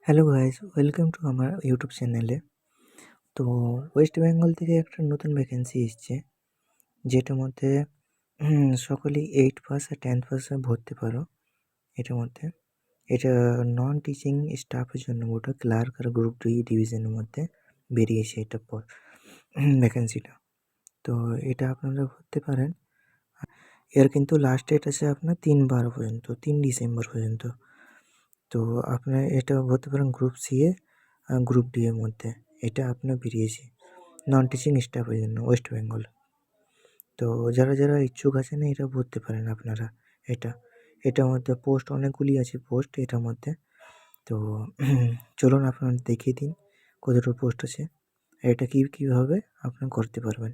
Hello guys, welcome to আমার YouTube চ্যানেলে। তো ওয়েস্ট বেঙ্গল থেকে একটা নতুন ভ্যাকেন্সি এসছে, যেটার মধ্যে সকলেই 8 পাস আর 10 পাসে ভরতে পারো। এটার মধ্যে এটা নন টিচিং স্টাফের জন্য, ওটা ক্লার্ক আর গ্রুপ ডি ডিভিশনের মধ্যে বেরিয়েছে এটা পর ভ্যাকেন্সিটা। তো এটা আপনারা ভরতে পারেন। এর কিন্তু লাস্ট ডেট আছে আপনার 3/12 পর্যন্ত, 3 ডিসেম্বর পর্যন্ত। তো আপনার এটা ভরতে পারেন গ্রুপ সি এ আর গ্রুপ ডি এর মধ্যে। এটা আপনার বেরিয়েছে নন টিচিং স্টাফের জন্য ওয়েস্ট বেঙ্গল। তো যারা যারা ইচ্ছুক আছেন এটা ভরতে পারেন আপনারা। এটার মধ্যে পোস্ট অনেকগুলি আছে, পোস্ট এটার মধ্যে। তো চলুন আপনারা দেখিয়ে দিন কতটা পোস্ট আছে, এটা কীভাবে আপনারা করতে পারবেন।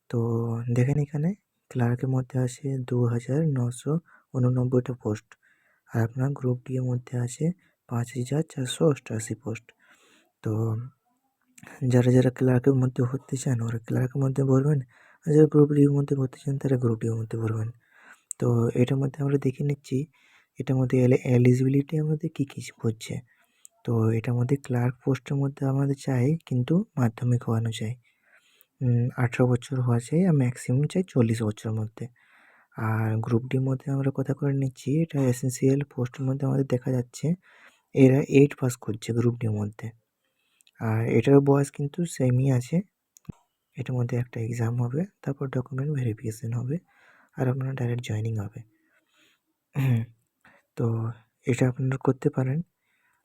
তো দেখেন, এখানে ক্লার্কের মধ্যে আছে 2989টা পোস্ট, আর আপনার গ্রুপ ডি এর মধ্যে আছে 5488 পোস্ট। তো যারা যারা ক্লার্কের মধ্যে ভর্তি চান ওরা ক্লার্কের মধ্যে ভরবেন, আর যারা গ্রুপ ডির মধ্যে ভর্তি চান তারা গ্রুপ ডির মধ্যে ভরবেন। তো এটার মধ্যে আমরা দেখে নিচ্ছি এটার মধ্যে এলিজিবিলিটি আমাদের কী কী হচ্ছে। তো এটার মধ্যে ক্লার্ক পোস্টের মধ্যে আমাদের চাই কিন্তু মাধ্যমিক হওয়ানো চাই, 18 বছর হওয়া চাই, আর ম্যাক্সিমাম চাই 40 বছরের মধ্যে। আর গ্রুপ ডির মধ্যে আমরা কথা করে নিচ্ছি, এটা এসেন্সিয়াল পোস্টের মধ্যে আমাদের দেখা যাচ্ছে এরা 8 পাস করছে গ্রুপ ডির মধ্যে। আর এটার বয়স কিন্তু সেমই আছে। এটার মধ্যে একটা এক্সাম হবে, তারপর ডকুমেন্ট ভেরিফিকেশন হবে, আর আপনার ডাইরেক্ট জয়েনিং হবে। তো এটা আপনারা করতে পারেন,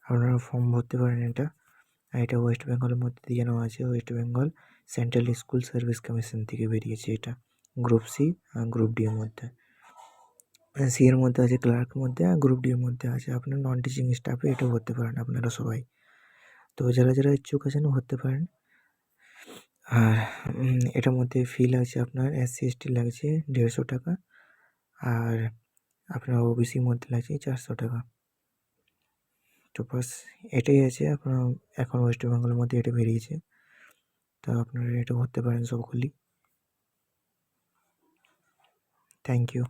আপনারা ফর্ম ভরতে পারেন এটা। আর এটা ওয়েস্ট বেঙ্গলের মধ্যে দিয়ে নেওয়া আছে, West Bengal central school service commission থেকে বেরিয়েছে এটা গ্রুপ সি আর গ্রুপ ডি এর মধ্যে। সি এর মধ্যে আছে ক্লার্কের মধ্যে, আর গ্রুপ ডি এর মধ্যে আছে আপনার নন টিচিং স্টাফে। এটা ভরতে পারেন আপনারা সবাই। তো যারা যারা ইচ্ছুক আছেন ভরতে পারেন। আর এটার মধ্যে ফি লাগছে আপনার SC ST লাগছে 150 টাকা, আর আপনার ওবিসির মধ্যে লাগছে 400 টাকা। তো বাস এটাই আছে আপনার, এখন ওয়েস্ট বেঙ্গলের মধ্যে এটা বেরিয়েছে। তো আপনারা এটা ভরতে পারেন সকলেই। Thank you.